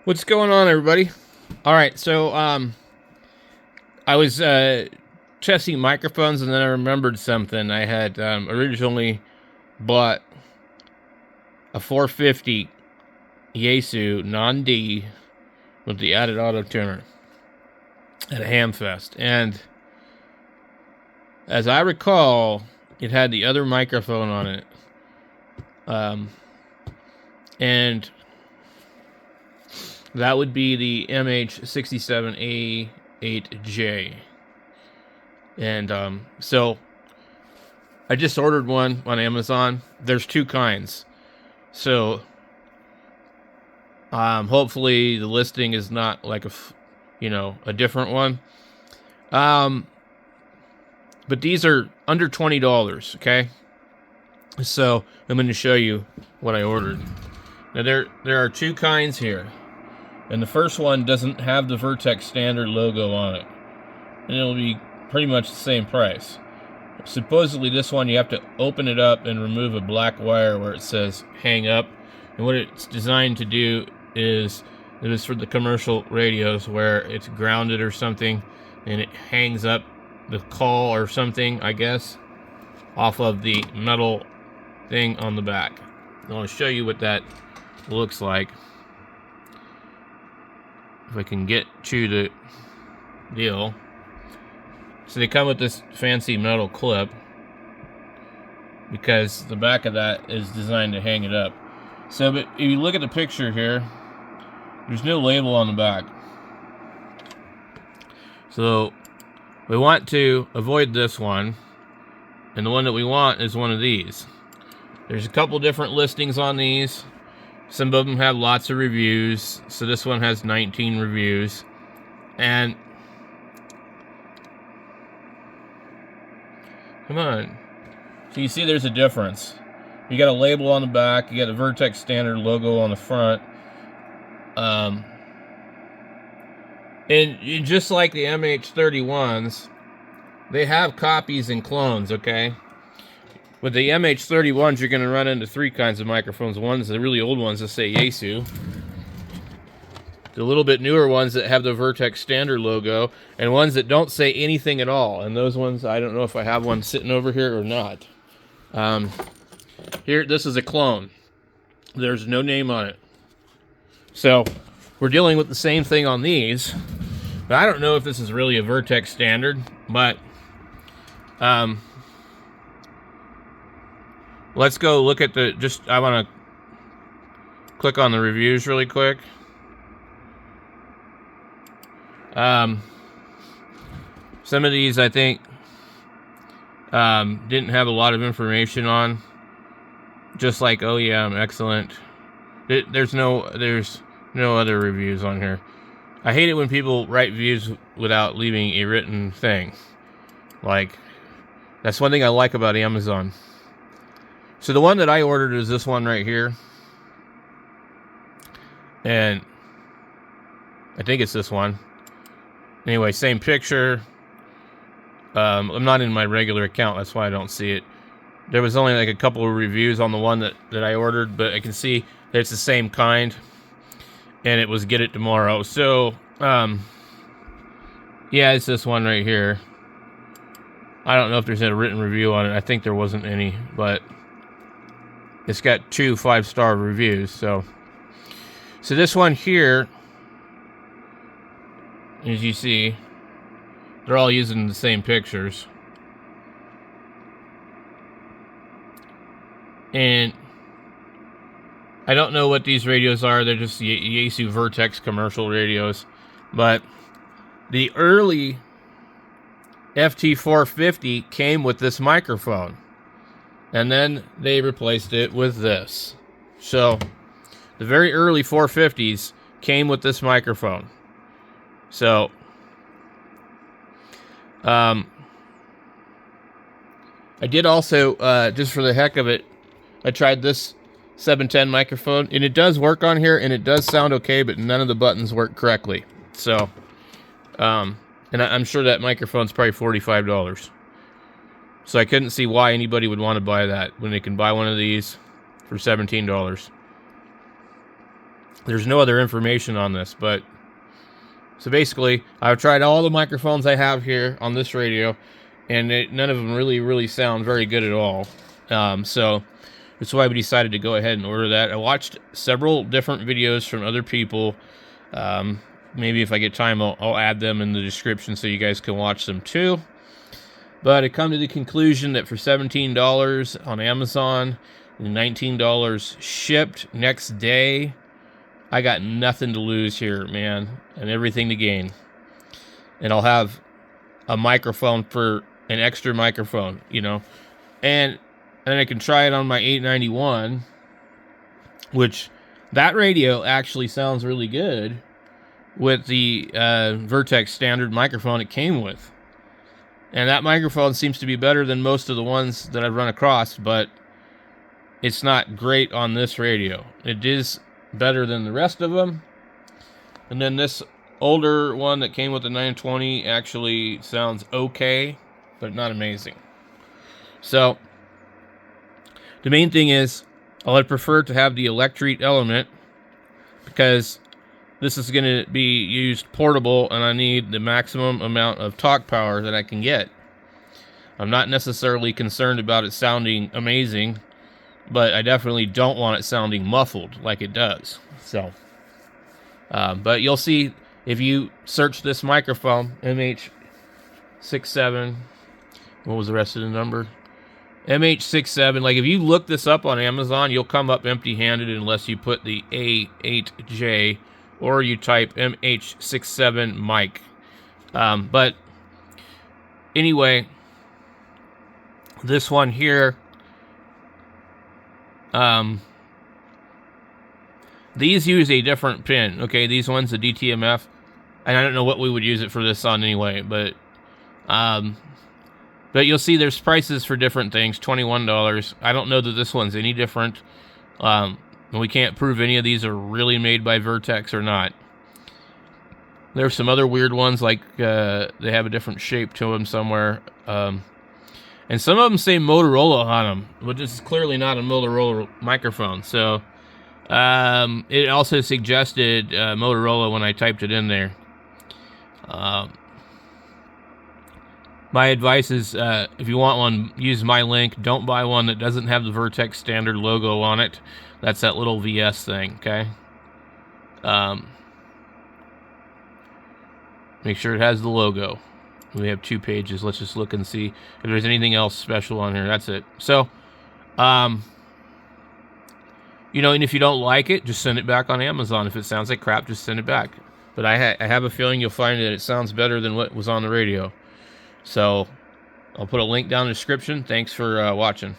What's going on, everybody? All right, so I was testing microphones, and then I remembered something. I had originally bought a 450 Yaesu non-D with the added auto tuner at a Hamfest, and as I recall, it had the other microphone on it, and that would be the MH-67A8J. And so I just ordered one on Amazon. There's two kinds. So hopefully the listing is not like a different one. But these are under $20, okay? So I'm going to show you what I ordered. Now there are two kinds here. And the first one doesn't have the Vertex standard logo on it. And it'll be pretty much the same price. Supposedly this one you have to open it up and remove a black wire where it says hang up. And what it's designed to do is, it is for the commercial radios where it's grounded or something and it hangs up the call or something, I guess, off of the metal thing on the back. I want to show you what that looks like. If I can get to the deal. So they come with this fancy metal clip because the back of that is designed to hang it up. So, but if you look at the picture here, there's no label on the back. So we want to avoid this one, and the one that we want is one of these. There's a couple different listings on these. Some of them have lots of reviews. So this one has 19 reviews. And come on. So you see there's a difference. You got a label on the back. You got the Vertex standard logo on the front. And just like the MH31s, they have copies and clones, okay? With the MH31s, you're going to run into three kinds of microphones. One's the really old ones that say Yaesu. The little bit newer ones that have the Vertex standard logo. And ones that don't say anything at all. And those ones, I don't know if I have one sitting over here or not. Here, this is a clone. There's no name on it. So, we're dealing with the same thing on these. But I don't know if this is really a Vertex standard. But, let's go look at the, I want to click on the reviews really quick. Some of these I think didn't have a lot of information on. Just like, oh yeah, I'm excellent. There's no other reviews on here. I hate it when people write reviews without leaving a written thing. Like, that's one thing I like about Amazon. So the one that I ordered is this one right here. And I think it's this one. Anyway, same picture. I'm not in my regular account, that's why I don't see it. There was only like a couple of reviews on the one that I ordered, but I can see that it's the same kind. And it was get it tomorrow. So, yeah, it's this one right here. I don't know if there's a written review on it. I think there wasn't any, but it's got 2 5-star reviews. So this one here, as you see, they're all using the same pictures. And I don't know what these radios are. They're just Yaesu Vertex commercial radios. But the early FT450 came with this microphone. And then they replaced it with this. So the very early 450s came with this microphone. So I did also, just for the heck of it, I tried this 710 microphone, and it does work on here, and it does sound okay, but none of the buttons work correctly. So, and I'm sure that microphone's probably $45. So I couldn't see why anybody would want to buy that when they can buy one of these for $17. There's no other information on this, but so basically, I've tried all the microphones I have here on this radio, and none of them really sound very good at all. So that's why we decided to go ahead and order that. I watched several different videos from other people. Maybe if I get time, I'll add them in the description so you guys can watch them too. But I come to the conclusion that for $17 on Amazon and $19 shipped next day, I got nothing to lose here, man, and everything to gain. And I'll have a microphone for an extra microphone, you know. And I can try it on my 891, which that radio actually sounds really good with the Vertex standard microphone it came with. And that microphone seems to be better than most of the ones that I've run across, but it's not great on this radio. It is better than the rest of them. And then this older one that came with the 920 actually sounds okay, but not amazing. So the main thing is I'd prefer to have the electric element, because this is going to be used portable and I need the maximum amount of talk power that I can get. I'm not necessarily concerned about it sounding amazing, but I definitely don't want it sounding muffled like it does. So, but you'll see if you search this microphone, MH-67, what was the rest of the number? MH-67, like if you look this up on Amazon, you'll come up empty-handed unless you put the A8J or you type MH-67 mic. But anyway, this one here, these use a different pin. Okay, these ones, the DTMF, and I don't know what we would use it for this on anyway, but you'll see there's prices for different things. $21. I don't know that this one's any different. We can't prove any of these are really made by Vertex or not. There's some other weird ones, like they have a different shape to them somewhere. And some of them say Motorola on them, but this is clearly not a Motorola microphone. So it also suggested Motorola when I typed it in there. My advice is, if you want one, use my link. Don't buy one that doesn't have the Vertex standard logo on it. That's that little VS thing, okay? Make sure it has the logo. We have 2 pages. Let's just look and see if there's anything else special on here. That's it. So, you know, and if you don't like it, just send it back on Amazon. If it sounds like crap, just send it back. But I have a feeling you'll find that it sounds better than what was on the radio. So, I'll put a link down in the description. Thanks for watching.